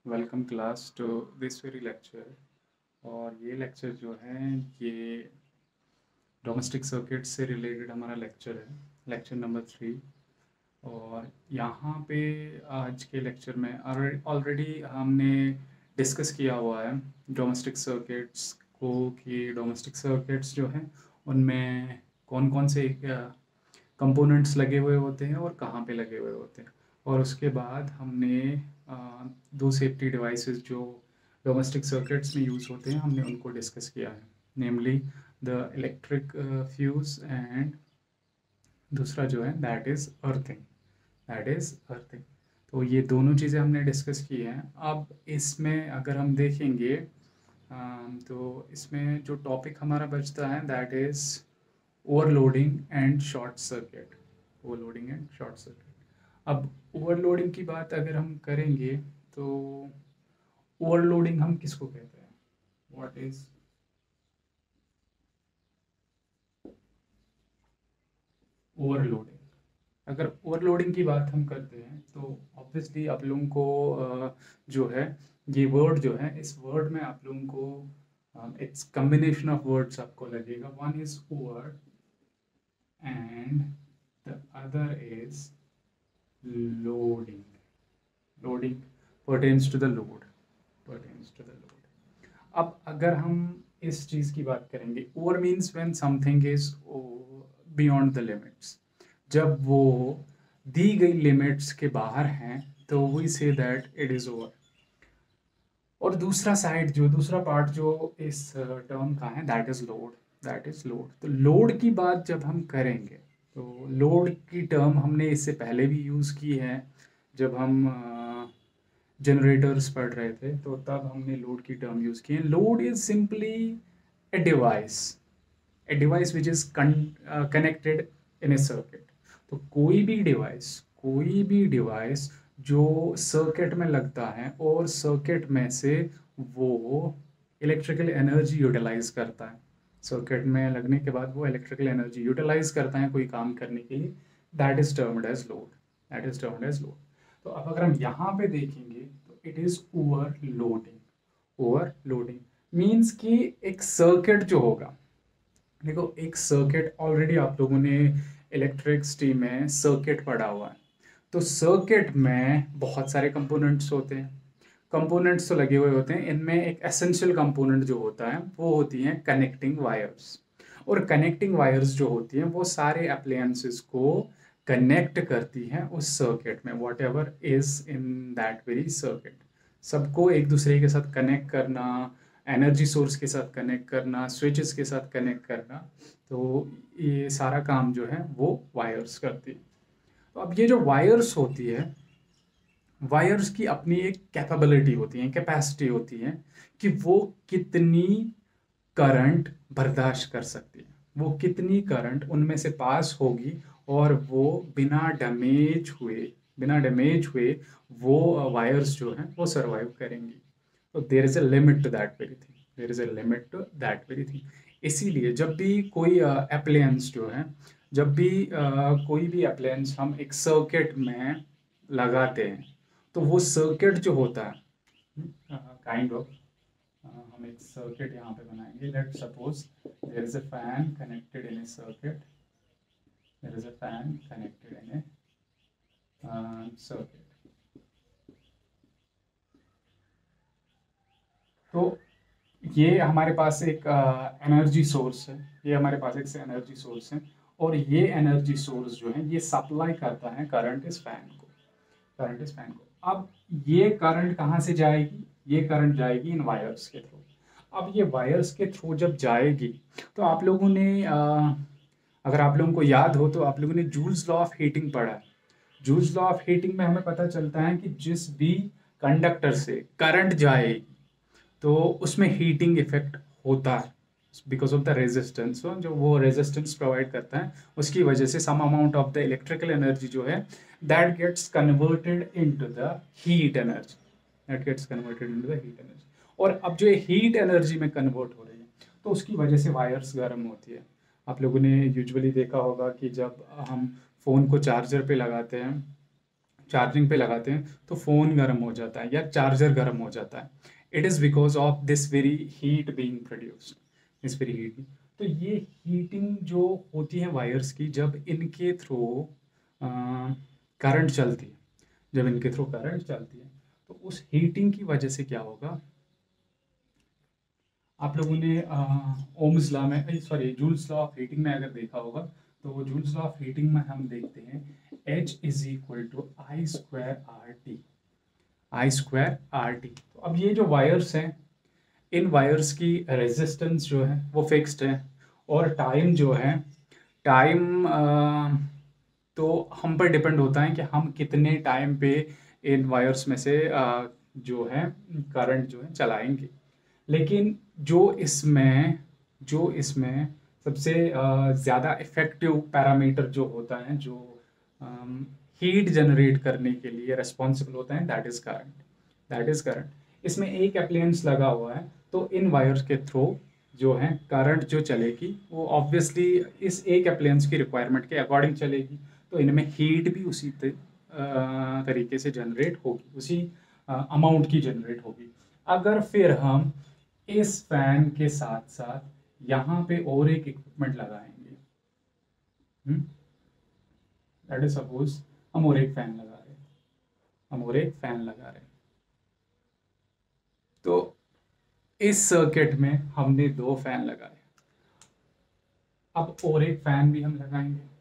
Welcome class to this very lecture. और ये lecture जो है ये डोमेस्टिक सर्किट से रिलेटेड हमारा लेक्चर है, लेक्चर नंबर 3। और यहाँ पे आज के लेक्चर में ऑलरेडी हमने डिस्कस किया हुआ है डोमेस्टिक सर्किट्स को, कि डोमेस्टिक सर्किट्स जो हैं उनमें कौन कौन से कंपोनेंट्स लगे हुए होते हैं और कहाँ पे लगे हुए होते हैं। और उसके बाद हमने दो सेफ्टी डिवाइसेस जो डोमेस्टिक सर्किट्स में यूज़ होते हैं हमने उनको डिस्कस किया है, namely the electric fuse and दूसरा जो है दैट इज़ अर्थिंग। तो ये दोनों चीज़ें हमने डिस्कस की हैं। अब इसमें अगर हम देखेंगे तो इसमें जो टॉपिक हमारा बचता है that is overloading and short circuit. Overloading and short circuit. अब ओवरलोडिंग की बात अगर हम करेंगे तो ओवरलोडिंग हम किसको कहते हैं? What is overloading? अगर ओवरलोडिंग की बात हम करते हैं तो ऑब्वियसली आप लोगों को जो है ये वर्ड जो है, इस वर्ड में आप लोगों को इट्स कम्बिनेशन ऑफ वर्ड्स आपको लगेगा। One is over and the other is loading. Loading pertains to the load, pertains to the load। अब अगर हम इस चीज़ की बात करेंगे, over means when something is beyond the limits. जब वो दी गई लिमिट्स के बाहर हैं तो we say that it is over. और दूसरा पार्ट जो इस टर्म का है that is load, that is load. तो लोड की बात जब हम करेंगे तो लोड की टर्म हमने इससे पहले भी यूज़ की है। जब हम जनरेटर्स पढ़ रहे थे तो तब हमने लोड की टर्म यूज़ की है। Load is simply a device which is connected in a circuit. तो कोई भी डिवाइस जो सर्किट में लगता है और सर्किट में से वो इलेक्ट्रिकल एनर्जी यूटिलाइज करता है। सर्किट में लगने के बाद वो इलेक्ट्रिकल एनर्जी यूटिलाइज करता है कोई काम करने के लिए, that is termed as load, that is termed as load. तो अब अगर हम यहाँ पे देखेंगे तो it is overloading. Overloading means कि एक सर्किट जो होगा, देखो एक सर्किट ऑलरेडी आप लोगों ने इलेक्ट्रिसिटी में सर्किट पढ़ा हुआ है। तो सर्किट में बहुत सारे कंपोनेंट्स होते हैं, कंपोनेंट्स तो लगे हुए होते हैं। इनमें एक एसेंशियल कंपोनेंट जो होता है वो होती हैं कनेक्टिंग वायर्स। और कनेक्टिंग वायर्स जो होती हैं वो सारे अप्लायंसेस को कनेक्ट करती हैं उस सर्किट में, what ever is in that very circuit. सबको एक दूसरे के साथ कनेक्ट करना, एनर्जी सोर्स के साथ कनेक्ट करना, स्विचेस के साथ कनेक्ट करना, तो ये सारा काम जो है वो वायर्स करती है। तो अब ये जो वायर्स होती है, वायर्स की अपनी एक कैपेबिलिटी होती है, कैपेसिटी होती है कि वो कितनी करंट बर्दाश्त कर सकती है, वो कितनी करंट उनमें से पास होगी और वो बिना डैमेज हुए वो वायर्स जो हैं वो सरवाइव करेंगी। तो there is a limit to that very thing, there is a limit to that very thing. इसीलिए जब भी कोई अप्लायंस जो है, जब भी कोई भी अप्लायंस हम एक सर्किट में लगाते हैं तो वो सर्किट जो होता है काइंड ऑफ, हम एक सर्किट यहाँ पे बनाएंगे। Let suppose there is a fan connected in a circuit, there is a fan connected in a circuit. तो ये हमारे पास एक एनर्जी सोर्स है, ये हमारे पास एक एनर्जी सोर्स है। और ये एनर्जी सोर्स जो है ये सप्लाई करता है करंट इस फैन को, करंट इस फैन को। अब ये करंट कहाँ से जाएगी? ये करंट जाएगी इन वायर्स के थ्रू। अब ये वायर्स के थ्रू जब जाएगी तो आप लोगों ने अगर आप लोगों को याद हो तो आप लोगों ने जूल्स लॉ ऑफ हीटिंग पढ़ा है। जूल्स लॉ ऑफ हीटिंग में हमें पता चलता है कि जिस भी कंडक्टर से करंट जाएगी तो उसमें हीटिंग इफेक्ट होता है बिकॉज ऑफ द रेजिस्टेंस। जो वो रेजिस्टेंस प्रोवाइड करता है उसकी वजह से some amount of the electrical energy जो है that gets converted into the heat energy, that gets converted into the heat energy. और अब जो हीट एनर्जी में कन्वर्ट हो रही है तो उसकी वजह से वायर्स गर्म होती है। आप लोगों ने यूजुअली देखा होगा कि जब हम फ़ोन को चार्जर पे लगाते हैं चार्जिंग पे लगाते हैं तो फ़ोन गर्म हो जाता है या चार्जर गर्म हो जाता है। It is because of this very heat being produced, this very heat. तो ये हीटिंग जो होती है वायर्स की, जब इनके थ्रू करंट चलती है, जब इनके थ्रू करंट चलती है तो उस हीटिंग की वजह से क्या होगा, आप लोगों ने ओम्स लॉ में, sorry, joules law of heating में अगर देखा होगा, तो जूल्स लॉ ऑफ हीटिंग में हम देखते हैं H is equal to I square R T, I square R T. तो अब ये जो वायर्स हैं, इन वायर्स की रेजिस्टेंस जो है वो फिक्स्ड है, और टाइम जो है, टाइम तो हम पर डिपेंड होता है कि हम कितने टाइम पे इन वायर्स में से जो है करंट जो है चलाएंगे। लेकिन जो इसमें सबसे ज़्यादा इफेक्टिव पैरामीटर जो होता है, जो हीट जनरेट करने के लिए रिस्पॉन्सिबल होता है, that is current, that is current. इसमें एक अप्लायंस लगा हुआ है, तो इन वायर्स के थ्रू जो है करंट जो चलेगी वो ऑब्वियसली इस एक अप्लायंस की रिक्वायरमेंट के अकॉर्डिंग चलेगी, तो इनमें हीट भी उसी तरीके से जनरेट होगी, उसी अमाउंट की जनरेट होगी। अगर फिर हम इस फैन के साथ साथ यहाँ पे और एक इक्विपमेंट लगाएंगे, दैट इज सपोज हम और एक फैन लगा रहे हैं, हम और एक फैन लगा रहे हैं, तो इस सर्किट में हमने 2 फैन लगाए, अब और एक फैन भी हम लगाएंगे।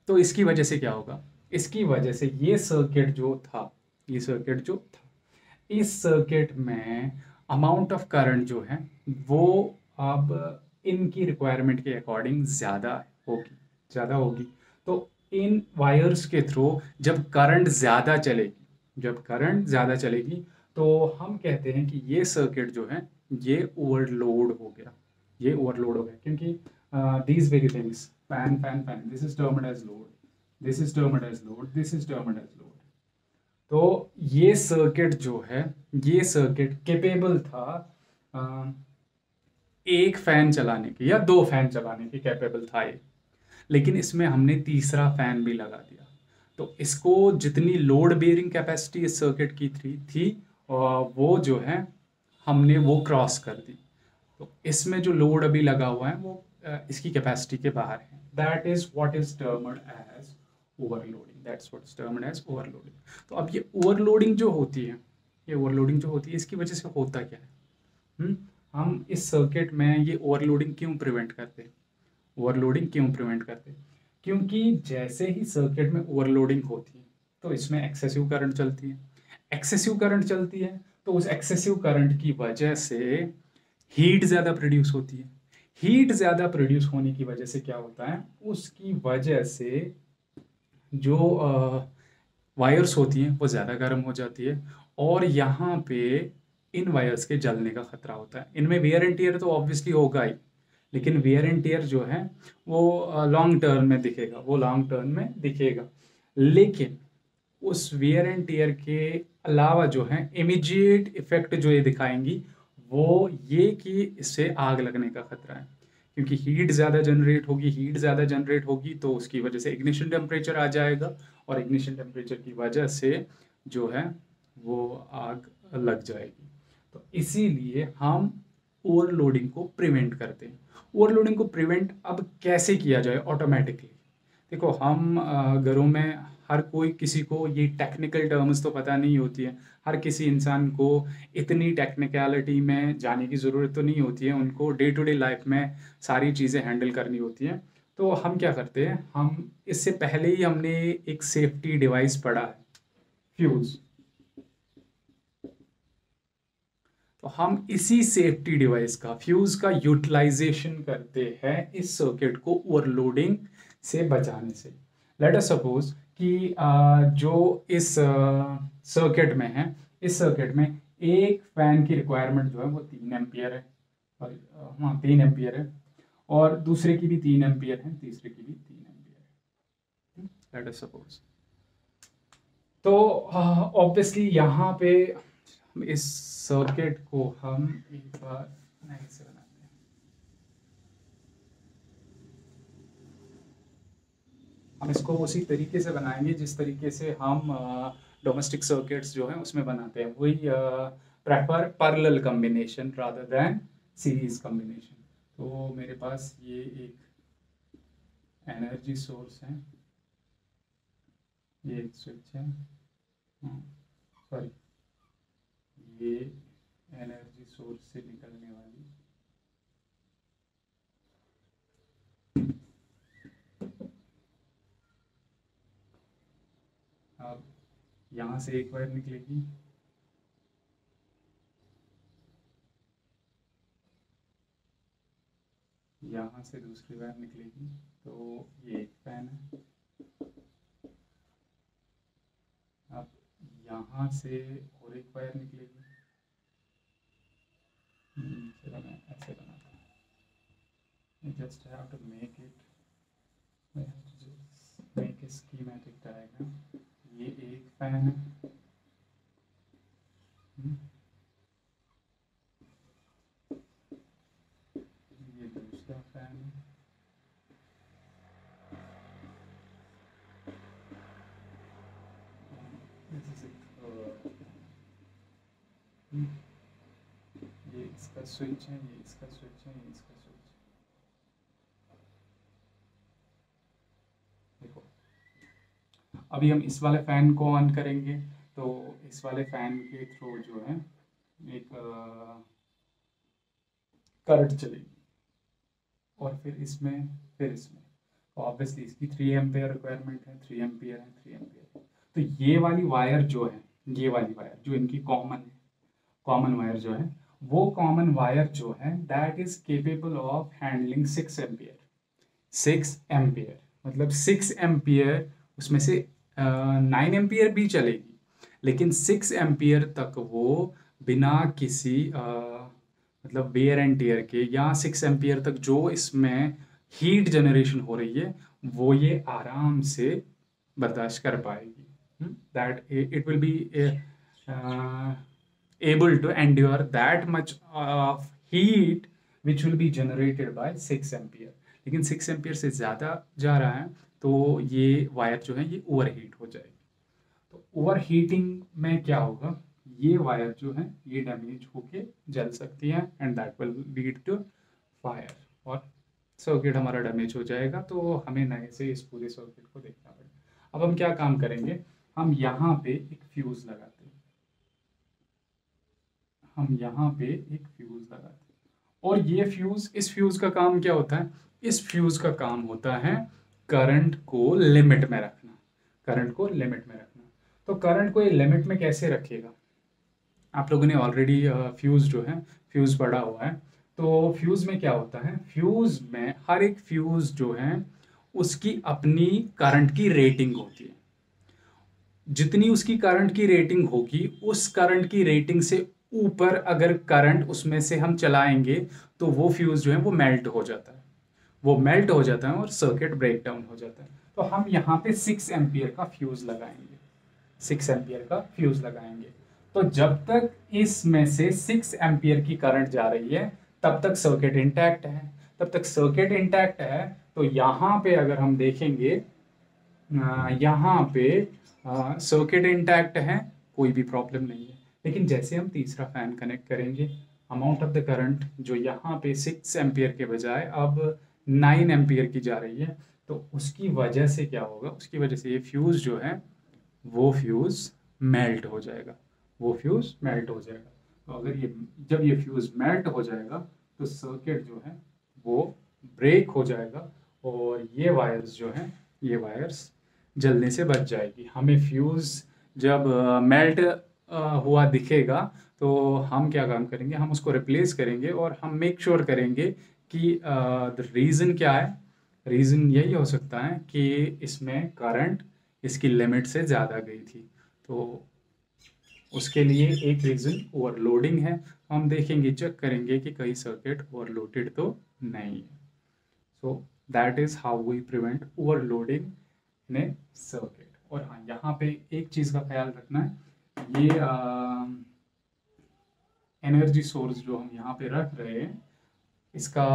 तो इसकी वजह से क्या होगा, इसकी वजह से ये सर्किट जो था, ये सर्किट जो था, इस सर्किट में अमाउंट ऑफ करंट जो है वो अब इनकी रिक्वायरमेंट के अकॉर्डिंग ज़्यादा होगी, ज़्यादा होगी। तो इन वायर्स के थ्रू जब करंट ज़्यादा चलेगी, जब करंट ज़्यादा चलेगी, तो हम कहते हैं कि ये सर्किट जो है ये ओवरलोड हो गया, ये ओवरलोड हो गया, क्योंकि these very things, fan fan fan, this is termed as load, this is termed as load, this is termed as load. तो ये सर्किट जो है, ये सर्किट कैपेबल था एक फैन चलाने की या 2 फैन चलाने की कैपेबल था ये, लेकिन इसमें हमने तीसरा फैन भी लगा दिया, तो इसको जितनी लोड बेयरिंग कैपेसिटी इस सर्किट की थी वो जो है हमने वो क्रॉस कर दी। तो इसमें जो लोड अभी लगा हुआ है वो इसकी कैपेसिटी के बाहर है, that is what is termed as overloading, that's what is termed as overloading. तो अब ये ओवरलोडिंग जो होती है, ये ओवरलोडिंग जो होती है, इसकी वजह से होता क्या है, हम इस सर्किट में ये ओवरलोडिंग क्यों प्रिवेंट करते हैं, ओवरलोडिंग क्यों प्रिवेंट करते हैं, क्योंकि जैसे ही सर्किट में ओवरलोडिंग होती है तो इसमें एक्सेसिव करंट चलती है, एक्सेसिव करंट चलती है, तो उस एक्सेसिव करंट की वजह से हीट ज़्यादा प्रोड्यूस होती है, हीट ज़्यादा प्रोड्यूस होने की वजह से क्या होता है, उसकी वजह से जो वायर्स होती हैं वो ज़्यादा गर्म हो जाती है, और यहाँ पे इन वायर्स के जलने का खतरा होता है। इनमें वेयर एंड टियर तो ऑब्वियसली होगा ही, लेकिन वेयर एंड टियर जो है वो लॉन्ग टर्म में दिखेगा, वो लॉन्ग टर्म में दिखेगा, लेकिन उस वेयर एंड टियर के अलावा जो है इमीडिएट इफेक्ट जो ये दिखाएंगी वो ये कि इससे आग लगने का खतरा है, क्योंकि हीट ज़्यादा जनरेट होगी, हीट ज़्यादा जनरेट होगी तो उसकी वजह से इग्निशन टेम्परेचर आ जाएगा, और इग्निशन टेम्परेचर की वजह से जो है वो आग लग जाएगी। तो इसीलिए हम ओवरलोडिंग को प्रिवेंट करते हैं। ओवरलोडिंग को प्रिवेंट अब कैसे किया जाए ऑटोमेटिकली, देखो हम घरों में हर कोई, किसी को ये टेक्निकल टर्म्स तो पता नहीं होती है, हर किसी इंसान को इतनी टेक्निकलिटी में जाने की ज़रूरत तो नहीं होती है, उनको डे टू डे लाइफ में सारी चीज़ें हैंडल करनी होती हैं। तो हम क्या करते हैं, हम इससे पहले ही हमने एक सेफ्टी डिवाइस पढ़ा है, फ्यूज़, तो हम इसी सेफ्टी डिवाइस का, फ्यूज़ का यूटिलाइजेशन करते हैं इस सर्किट को ओवरलोडिंग से बचाने से। लेट अस सपोज कि जो इस सर्किट में है, इस सर्किट में एक फैन की रिक्वायरमेंट जो है वो 3 एम्पियर है, हाँ 3 एम्पियर है, और दूसरे की भी 3 एम्पियर है, तीसरे की भी 3 एम्पियर है, लेट अस सपोज। तो ऑब्वियसली यहाँ पे इस सर्किट को हम एक बार नए से बनाते हैं, इसको उसी तरीके से बनाएंगे जिस तरीके से हम डोमेस्टिक सर्किट्स जो हैं उसमें बनाते हैं, वही prefer parallel combination rather than series combination. तो मेरे पास ये एक एनर्जी सोर्स है, ये एक स्विच है, सॉरी ये एनर्जी सोर्स से निकलने वाली अब यहाँ से एक वायर निकलेगी, यहाँ से दूसरी वायर निकलेगी, तो ये एक फैन है। अब यहाँ से और एक वायर निकलेगी, चलो मैं ऐसे बनाता हूँ, I just have to make it, I have to just make a schematic diagram। ये एक फैन है, ये दूसरा फैन है, ये इसका स्विच है, ये इसका स्विच है, ये इसका स्विच है। देखो अभी हम इस वाले फैन को ऑन करेंगे तो इस वाले फैन के थ्रू जो है एक करंट चलेगी, और फिर इसमें तो ऑब्वियसली इसकी 3 एम्पेयर रिक्वायरमेंट है, 3 एम्पियर है, 3 एम्पियर है। तो ये वाली वायर जो है, ये वाली वायर जो इनकी कॉमन वायर जो है, वो कॉमन वायर जो है that is capable of handling 6 ampere. 6 ampere मतलब 6 एम्पियर, उसमें से 9 एम्पियर भी चलेगी, लेकिन 6 एम्पियर तक वो बिना किसी मतलब वेयर एंड टीयर के, या 6 एम्पियर तक जो इसमें हीट जनरेशन हो रही है वो ये आराम से बर्दाश्त कर पाएगी। That it will be able to endure that much of heat which will be generated by 6 ampere. लेकिन 6 एम्पियर से ज़्यादा जा रहा है तो ये वायर जो है ये ओवर हीट हो जाएगी। तो ओवर हीटिंग में क्या होगा, ये वायर जो है ये डैमेज होके जल सकती है and that will lead to fire, और सर्किट हमारा डैमेज हो जाएगा। तो हमें नए से इस पूरे सर्किट को देखना पड़ेगा। अब हम क्या काम करेंगे, हम यहाँ पे एक फ्यूज़ लगाते हैं, हम यहाँ पे एक फ्यूज़ लगाते हैं, और ये फ्यूज़, इस फ्यूज़ का काम क्या होता है, इस फ्यूज़ का काम होता है करंट को लिमिट में रखना, करंट को लिमिट में रखना। तो करंट को ये लिमिट में कैसे रखेगा, आप लोगों ने ऑलरेडी फ्यूज़ जो है फ्यूज़ पढ़ा हुआ है। तो फ्यूज़ में क्या होता है, फ्यूज़ में हर एक फ्यूज़ जो है उसकी अपनी करंट की रेटिंग होती है। जितनी उसकी करंट की रेटिंग होगी, उस करंट की रेटिंग से ऊपर अगर करंट उसमें से हम चलाएंगे तो वो फ्यूज़ जो है वो मेल्ट हो जाता है, वो मेल्ट हो जाता है और सर्किट ब्रेक डाउन हो जाता है। तो हम यहाँ पे 6 एम्पियर का फ्यूज़ लगाएंगे, 6 एम्पियर का फ्यूज़ लगाएंगे। तो जब तक इसमें से 6 एम्पियर की करंट जा रही है तब तक सर्किट इंटैक्ट है, तब तक सर्किट इंटैक्ट है। तो यहाँ पे अगर हम देखेंगे, यहाँ पे सर्किट इंटैक्ट है, कोई भी प्रॉब्लम नहीं है। लेकिन जैसे हम तीसरा फैन कनेक्ट करेंगे, अमाउंट ऑफ द करंट जो यहाँ पे 6 एम्पियर के बजाय अब 9 एम्पियर की जा रही है, तो उसकी वजह से क्या होगा, उसकी वजह से ये फ्यूज़ जो है वो फ्यूज़ मेल्ट हो जाएगा, वो फ्यूज़ मेल्ट हो जाएगा। तो अगर ये, जब ये फ्यूज़ मेल्ट हो जाएगा तो सर्किट जो है वो ब्रेक हो जाएगा, और ये वायर्स जो हैं, ये वायर्स जलने से बच जाएगी। हमें फ्यूज़ जब मेल्ट हुआ दिखेगा तो हम क्या काम करेंगे, हम उसको रिप्लेस करेंगे, और हम मेक श्योर करेंगे कि द रीज़न क्या है। रीज़न यही हो सकता है कि इसमें करंट इसकी लिमिट से ज़्यादा गई थी, तो उसके लिए एक रीज़न ओवरलोडिंग है। हम देखेंगे, चेक करेंगे कि कहीं सर्किट ओवरलोडेड तो नहीं है। So that is how we prevent overloading in a circuit. और हाँ, यहाँ पे एक चीज़ का ख्याल रखना है, ये एनर्जी सोर्स जो हम यहाँ पे रख रहे हैं, इसका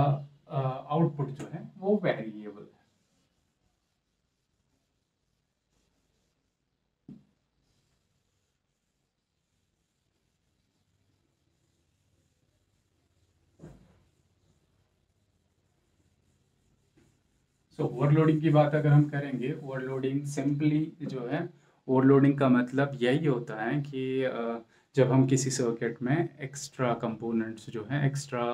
आउटपुट जो है वो वेरिएबल है। सो ओवरलोडिंग की बात अगर हम करेंगे, ओवरलोडिंग सिंपली जो है, ओवरलोडिंग का मतलब यही होता है कि जब हम किसी सर्किट में एक्स्ट्रा कंपोनेंट्स जो हैं, एक्स्ट्रा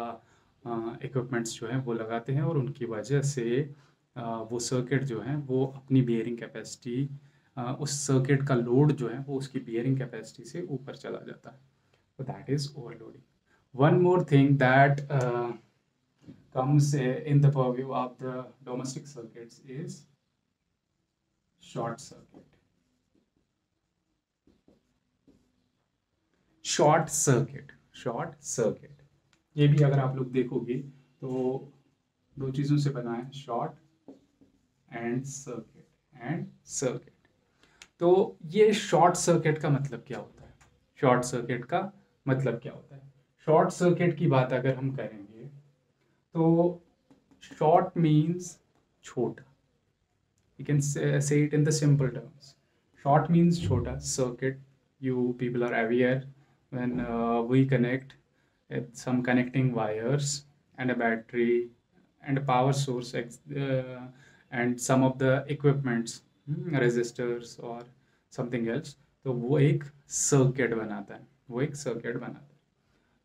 इक्विपमेंट्स जो हैं वो लगाते हैं, और उनकी वजह से वो सर्किट जो है वो अपनी बियरिंग कैपेसिटी, उस सर्किट का लोड जो है वो उसकी बियरिंग कैपेसिटी से ऊपर चला जाता है. So that is overloading. One more thing that comes in the purview of the domestic circuits is short circuit. Short circuit. ये भी अगर आप लोग देखोगे तो दो चीज़ों से बना है, शॉर्ट एंड सर्किट. तो ये शॉर्ट सर्किट का मतलब क्या होता है? शॉर्ट सर्किट का मतलब क्या होता है? शॉर्ट सर्किट की बात अगर हम करेंगे तो शॉर्ट मीन्स छोटा. You can say it in the simple terms. Short means छोटा. Circuit, you people are aware when we connect some connecting wires and a battery and a power source and some of the equipments, resistors or something else. तो वो एक circuit बनाता है.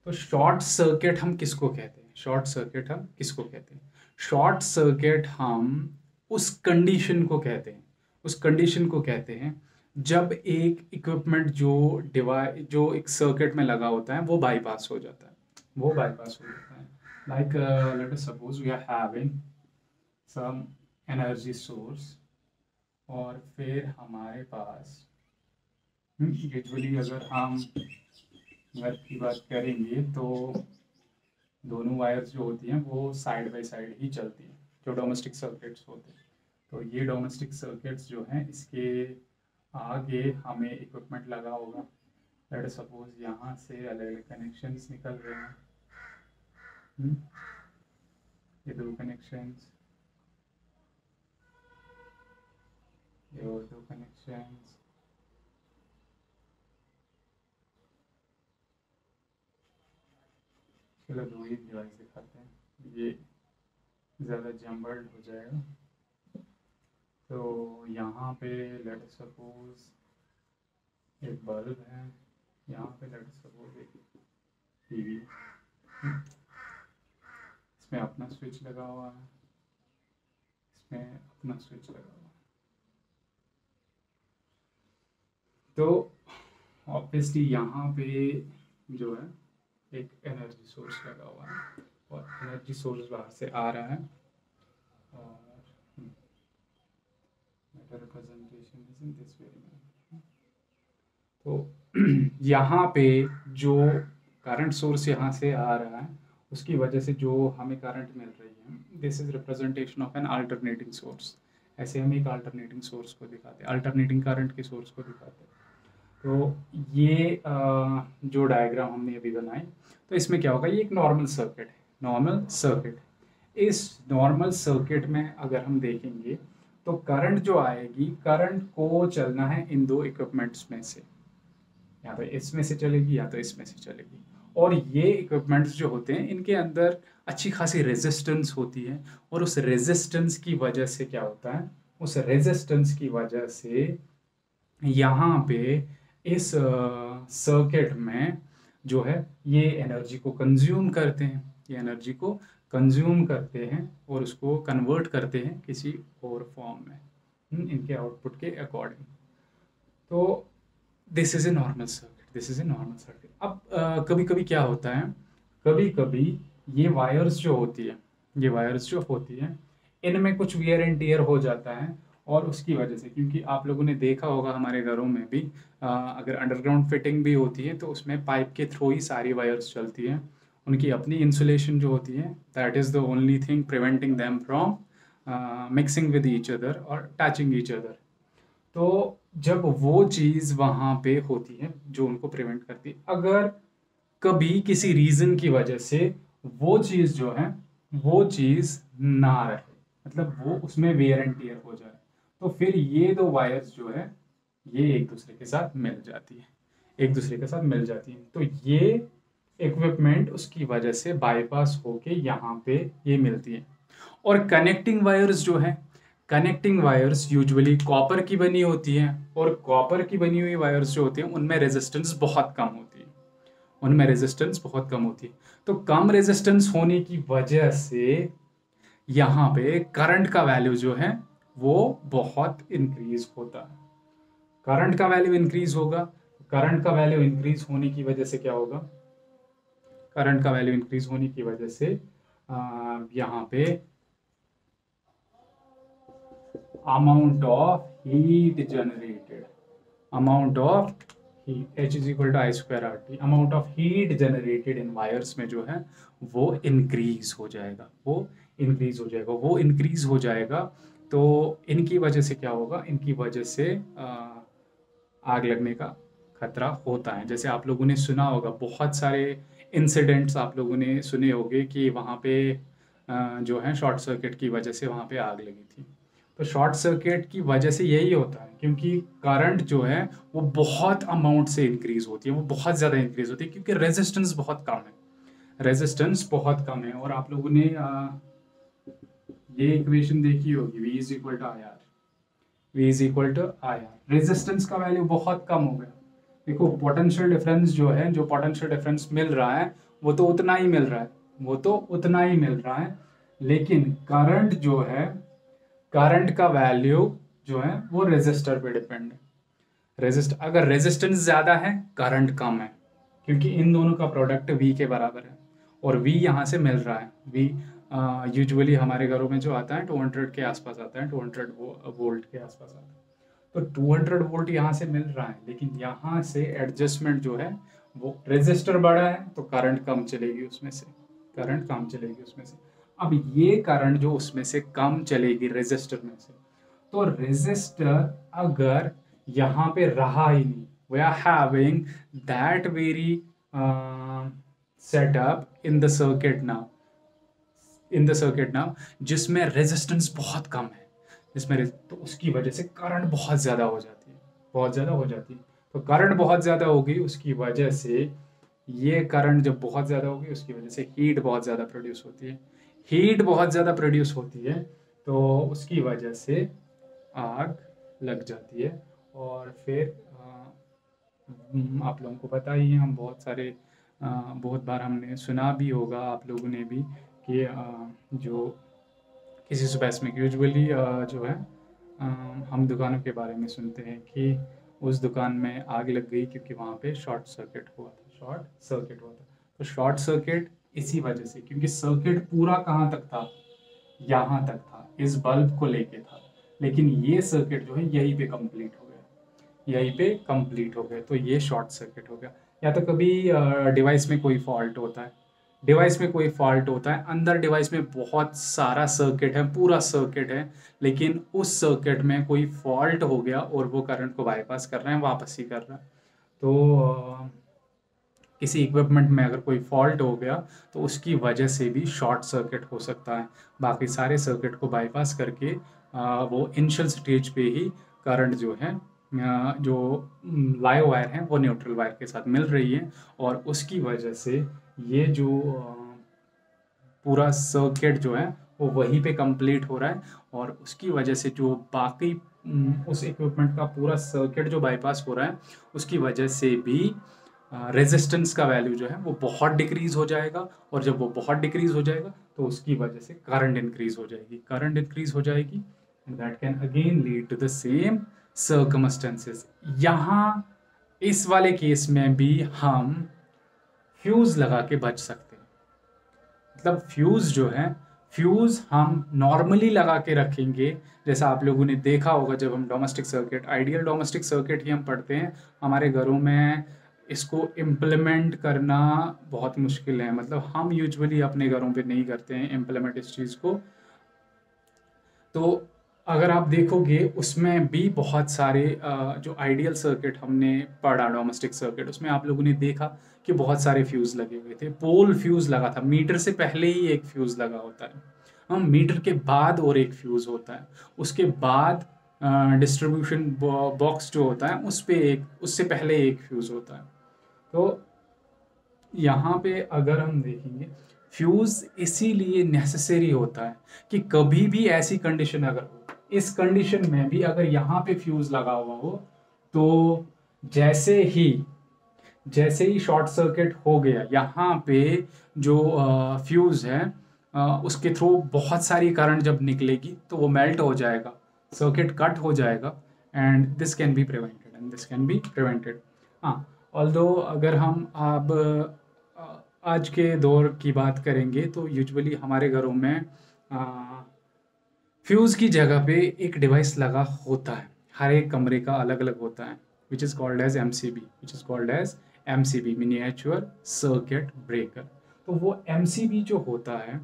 तो short circuit हम किसको कहते हैं? शॉर्ट सर्किट हम उस कंडीशन को कहते हैं जब एक इक्विपमेंट जो एक सर्किट में लगा होता है वो बाईपास हो जाता है. Like let us suppose we are having some energy source, और फिर हमारे पास यूजुअली अगर हम घर की बात करेंगे तो दोनों वायर्स जो होती हैं वो साइड बाय साइड ही चलती हैं, जो डोमेस्टिक सर्किट्स होते हैं. तो ये डोमेस्टिक सर्किट्स जो हैं, इसके आगे हमें इक्विपमेंट लगा होगा. लेट अस सपोज यहाँ से अलग अलग कनेक्शंस निकल रहे हैं. ये दो कनेक्शंस, ये और दो कनेक्शंस. चलो दो ही डिवाइस दिखाते हैं, ये ज़्यादा जम्बल्ड हो जाएगा. तो यहाँ पे लेट अस सपोज एक बल्ब है, यहाँ पे लेट अस सपोज एक टीवी, इसमें अपना स्विच लगा हुआ है, इसमें अपना स्विच लगा हुआ है. तो ऑब्वियसली यहाँ पे जो है एक एनर्जी सोर्स लगा हुआ है, और एनर्जी सोर्स बाहर से आ रहा है, और representation is in this way. तो यहाँ पे जो करंट सोर्स यहाँ से आ रहा है, उसकी वजह से जो हमें करंट मिल रही है, this is representation of N alternating source. ऐसे हम एक अल्टरनेटिंग सोर्स को दिखाते हैं, अल्टरनेटिंग करंट के सोर्स को दिखाते हैं. तो ये जो डायग्राम हमने अभी बनाई, तो इसमें क्या होगा, ये एक नॉर्मल सर्किट. इस नॉर्मल सर्किट में अगर हम देखेंगे तो करंट जो आएगी, करंट को चलना है इन दो इक्विपमेंट्स में से, या तो इसमें से चलेगी या तो इसमें से चलेगी. और ये इक्विपमेंट्स जो होते हैं इनके अंदर अच्छी खासी रेजिस्टेंस होती है, और उस रेजिस्टेंस की वजह से क्या होता है, उस रेजिस्टेंस की वजह से यहाँ पे इस सर्किट में जो है ये एनर्जी को कंज्यूम करते हैं, और उसको कन्वर्ट करते हैं किसी और फॉर्म में इनके आउटपुट के अकॉर्डिंग. तो this is a normal circuit. अब कभी कभी क्या होता है, कभी कभी ये वायर्स जो होती हैं इनमें कुछ वियर एंड टियर हो जाता है, और उसकी वजह से, क्योंकि आप लोगों ने देखा होगा हमारे घरों में भी अगर अंडरग्राउंड फिटिंग भी होती है तो उसमें पाइप के थ्रू ही सारी वायर्स चलती हैं. उनकी अपनी इंसुलेशन जो होती है, that is the only thing preventing them from mixing with each other और टचिंग ईच अदर. तो जब वो चीज़ वहाँ पे होती है जो उनको प्रिवेंट करती है, अगर कभी किसी रीज़न की वजह से वो चीज़ जो है वो चीज़ ना रहे, मतलब वो उसमें वेयर एंड टियर हो जाए, तो फिर ये दो वायर्स जो है ये एक दूसरे के साथ मिल जाती है. तो ये इक्विपमेंट उसकी वजह से बाईपास होके यहाँ पे ये मिलती है. और कनेक्टिंग वायर्स जो है, कनेक्टिंग वायर्स यूजुअली कॉपर की बनी होती हैं, और कॉपर की बनी हुई वायर्स जो होती हैं उनमें रेजिस्टेंस बहुत कम होती है, उनमें रेजिस्टेंस बहुत कम होती है। तो कम रेजिस्टेंस होने की वजह से यहाँ पे करंट का वैल्यू जो है वो बहुत इंक्रीज होता है। करंट का वैल्यू इंक्रीज होगा, करंट का वैल्यू इंक्रीज होने की वजह से क्या होगा, करंट का वैल्यू इंक्रीज होने की वजह से यहाँ पे amount of heat generated, amount of heat H is equal to I square RT, amount of heat generated in wires में जो है वो increase हो जाएगा, वो increase हो जाएगा, वो increase हो जाएगा। तो इनकी वजह से क्या होगा, इनकी वजह से आग लगने का खतरा होता है। जैसे आप लोगों ने सुना होगा, बहुत सारे इंसिडेंट्स आप लोगों ने सुने होंगे कि वहाँ पे जो है शॉर्ट सर्किट की वजह से वहाँ पे आग लगी थी। तो शॉर्ट सर्किट की वजह से यही होता है, क्योंकि करंट जो है वो बहुत अमाउंट से इंक्रीज होती है, वो बहुत ज़्यादा इंक्रीज होती है, क्योंकि रेजिस्टेंस बहुत कम है, रेजिस्टेंस बहुत कम है। और आप लोगों ने ये इक्वेशन देखी होगी, V is equal to I R, V is equal to I R. Resistance का वैल्यू बहुत कम हो गया। देखो पोटेंशियल डिफरेंस जो है, जो पोटेंशियल डिफरेंस मिल रहा है वो तो उतना ही मिल रहा है, वो तो उतना ही मिल रहा है, लेकिन करंट जो है, करंट का वैल्यू जो है वो रेजिस्टर पे डिपेंड है। रेजिस्ट अगर रेजिस्टेंस ज़्यादा है, करंट कम है, क्योंकि इन दोनों का प्रोडक्ट V के बराबर है, और V यहाँ से मिल रहा है। V यूजुअली हमारे घरों में जो आता है 200 के आसपास आता है, 200 वोल्ट के आसपास आता है। तो 200 वोल्ट यहाँ से मिल रहा है, लेकिन यहाँ से एडजस्टमेंट जो है वो रेजिस्टर बड़ा है तो करंट कम चलेगी उसमें से, करंट कम चलेगी उसमें से। अब ये करंट जो उसमें से कम चलेगी रेजिस्टर में से, तो रेजिस्टर अगर यहाँ पे रहा ही नहीं, we are having that very setup in the circuit now, in the circuit now, जिसमें रेजिस्टेंस बहुत कम है, जिसमें तो उसकी वजह से करंट बहुत ज़्यादा हो जाती है, बहुत ज़्यादा हो जाती है। तो करंट बहुत ज़्यादा होगी, उसकी वजह से ये करंट जब बहुत ज़्यादा होगी उसकी वजह से हीट बहुत ज़्यादा प्रोड्यूस होती है, हीट बहुत ज़्यादा प्रोड्यूस होती है, तो उसकी वजह से आग लग जाती है। और फिर आप लोगों को पता ही है, हम बहुत सारे बहुत बार हमने सुना भी होगा आप लोगों ने भी कि जो किसी स्पेसिफिक यूजुअली जो है हम दुकानों के बारे में सुनते हैं कि उस दुकान में आग लग गई क्योंकि वहाँ पे शॉर्ट सर्किट हुआ था, शॉर्ट सर्किट हुआ था। तो शॉर्ट सर्किट इसी वजह से, क्योंकि सर्किट पूरा कहाँ तक था, यहाँ तक था, इस बल्ब को लेके था, लेकिन ये सर्किट जो है यहीं पे कंप्लीट हो गया, यहीं पे कंप्लीट हो गया, तो ये शॉर्ट सर्किट हो गया। या तो कभी डिवाइस में कोई फॉल्ट होता है, डिवाइस में कोई फॉल्ट होता है, अंदर डिवाइस में बहुत सारा सर्किट है, पूरा सर्किट है, लेकिन उस सर्किट में कोई फॉल्ट हो गया और वो करंट को बाईपास कर रहे हैं, वापस ही कर रहा है। तो किसी इक्विपमेंट में अगर कोई फॉल्ट हो गया तो उसकी वजह से भी शॉर्ट सर्किट हो सकता है। बाकी सारे सर्किट को बाईपास करके वो इनिशियल स्टेज पे ही करंट जो है, जो लाइव वायर है वो न्यूट्रल वायर के साथ मिल रही है, और उसकी वजह से ये जो पूरा सर्किट जो है वो वहीं पे कंप्लीट हो रहा है, और उसकी वजह से जो बाकी उस इक्विपमेंट का पूरा सर्किट जो बाईपास हो रहा है उसकी वजह से भी रेजिस्टेंस का वैल्यू जो है वो बहुत डिक्रीज हो जाएगा, और जब वो बहुत डिक्रीज हो जाएगा तो उसकी वजह से करंट इंक्रीज हो जाएगी, करंट इंक्रीज हो जाएगी, and that can again lead to the same circumstances. यहाँ इस वाले केस में भी हम फ्यूज लगा के बच सकते हैं। मतलब फ्यूज जो है, फ्यूज हम नॉर्मली लगा के रखेंगे, जैसा आप लोगों ने देखा होगा जब हम domestic circuit, ideal domestic circuit ही हम पढ़ते हैं हमारे घरों में, इसको इम्प्लीमेंट करना बहुत मुश्किल है, मतलब हम यूजुअली अपने घरों पे नहीं करते हैं इम्प्लीमेंट इस चीज़ को। तो अगर आप देखोगे उसमें भी बहुत सारे जो आइडियल सर्किट हमने पढ़ा डोमेस्टिक सर्किट, उसमें आप लोगों ने देखा कि बहुत सारे फ्यूज़ लगे हुए थे, पोल फ्यूज़ लगा था, मीटर से पहले ही एक फ्यूज़ लगा होता है, हम मीटर के बाद और एक फ्यूज़ होता है, उसके बाद डिस्ट्रीब्यूशन बॉक्स जो होता है उस पे एक, उससे पहले एक फ्यूज़ होता है। तो यहाँ पे अगर हम देखेंगे फ्यूज़ इसीलिए नेसेसरी होता है कि कभी भी ऐसी कंडीशन अगर हो, इस कंडीशन में भी अगर यहाँ पे फ्यूज़ लगा हुआ हो, तो जैसे ही शॉर्ट सर्किट हो गया, यहाँ पे जो फ्यूज़ है, उसके थ्रू बहुत सारी करंट जब निकलेगी तो वो मेल्ट हो जाएगा, सर्किट कट हो जाएगा, and this can be prevented. हाँ, ऑल्दो अगर हम अब आज के दौर की बात करेंगे तो यूजुअली हमारे घरों में फ्यूज़ की जगह पे एक डिवाइस लगा होता है, हर एक कमरे का अलग अलग होता है, which is called as M C B, miniature circuit breaker. तो वो एम सी बी जो होता है,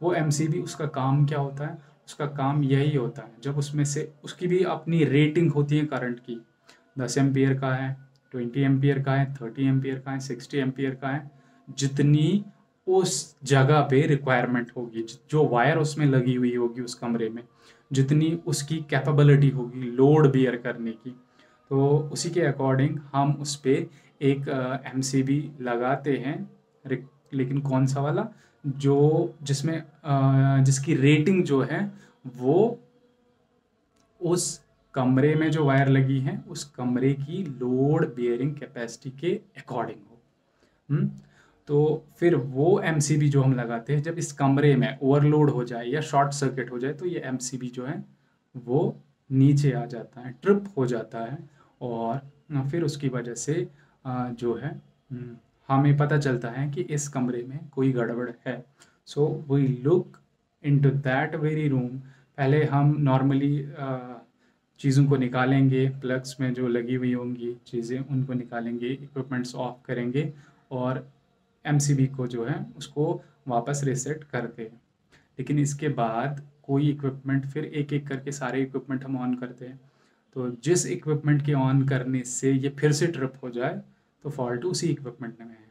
वो एम सी बी, उसका काम क्या होता है? उसका काम यही होता है, जब उसमें से उसकी भी अपनी रेटिंग होती है करंट की, 10 एम्पियर का है, 20 एम्पियर का है, 30 एम्पियर का है, 60 एम्पियर का है, जितनी उस जगह पे रिक्वायरमेंट होगी, जो वायर उसमें लगी हुई होगी उस कमरे में, जितनी उसकी कैपेबिलिटी होगी लोड बियर करने की, तो उसी के अकॉर्डिंग हम उस पर एक एम सी बी लगाते हैं। लेकिन कौन सा वाला? जो जिसमें जिसकी रेटिंग जो है वो उस कमरे में जो वायर लगी है उस कमरे की लोड बियरिंग कैपेसिटी के अकॉर्डिंग हो। हम्म, तो फिर वो एमसीबी जो हम लगाते हैं, जब इस कमरे में ओवरलोड हो जाए या शॉर्ट सर्किट हो जाए, तो ये एमसीबी जो है वो नीचे आ जाता है, ट्रिप हो जाता है, और फिर उसकी वजह से जो है हमें पता चलता है कि इस कमरे में कोई गड़बड़ है। So we look into that very room. पहले हम नॉर्मली चीज़ों को निकालेंगे, प्लग्स में जो लगी हुई होंगी चीज़ें उनको निकालेंगे, इक्विपमेंट्स ऑफ करेंगे, और एमसीबी को जो है उसको वापस रीसेट करते हैं। लेकिन इसके बाद कोई इक्विपमेंट, फिर एक एक करके सारे इक्विपमेंट हम ऑन करते हैं, तो जिस इक्विपमेंट के ऑन करने से ये फिर से ट्रिप हो जाए तो फॉल्ट उसी इक्विपमेंट में है।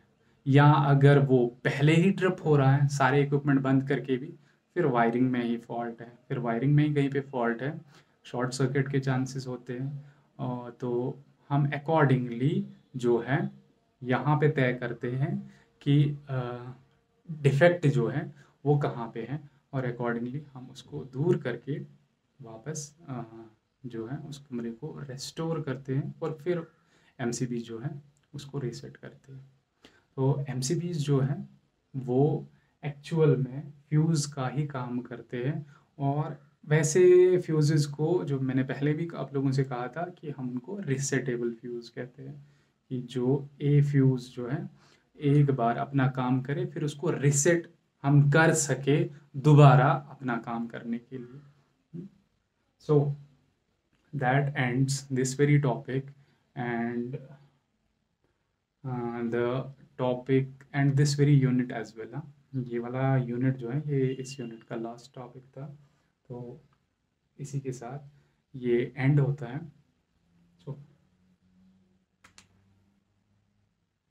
या अगर वो पहले ही ट्रिप हो रहा है सारे इक्विपमेंट बंद करके भी, फिर वायरिंग में ही फॉल्ट है, फिर वायरिंग में ही कहीं पे फॉल्ट है, शॉर्ट सर्किट के चांसेस होते हैं। तो हम अकॉर्डिंगली जो है यहाँ पे तय करते हैं कि डिफेक्ट जो है वो कहाँ पे है, और अकॉर्डिंगली हम उसको दूर करके वापस जो है उस कमरे को रेस्टोर करते हैं, और फिर एमसीबी जो है उसको रीसेट करते हैं। तो एमसीबीज जो हैं वो एक्चुअल में फ्यूज़ का ही काम करते हैं। और वैसे फ्यूज़ेस को, जो मैंने पहले भी आप लोगों से कहा था कि हम उनको रिसेटेबल फ्यूज़ कहते हैं, कि जो ए फ्यूज़ जो है एक बार अपना काम करे, फिर उसको रिसेट हम कर सके दोबारा अपना काम करने के लिए। So that ends this very topic, and the topic and this very unit as well. ये वाला यूनिट जो है ये इस यूनिट का लास्ट टॉपिक था, तो इसी के साथ ये एंड होता है।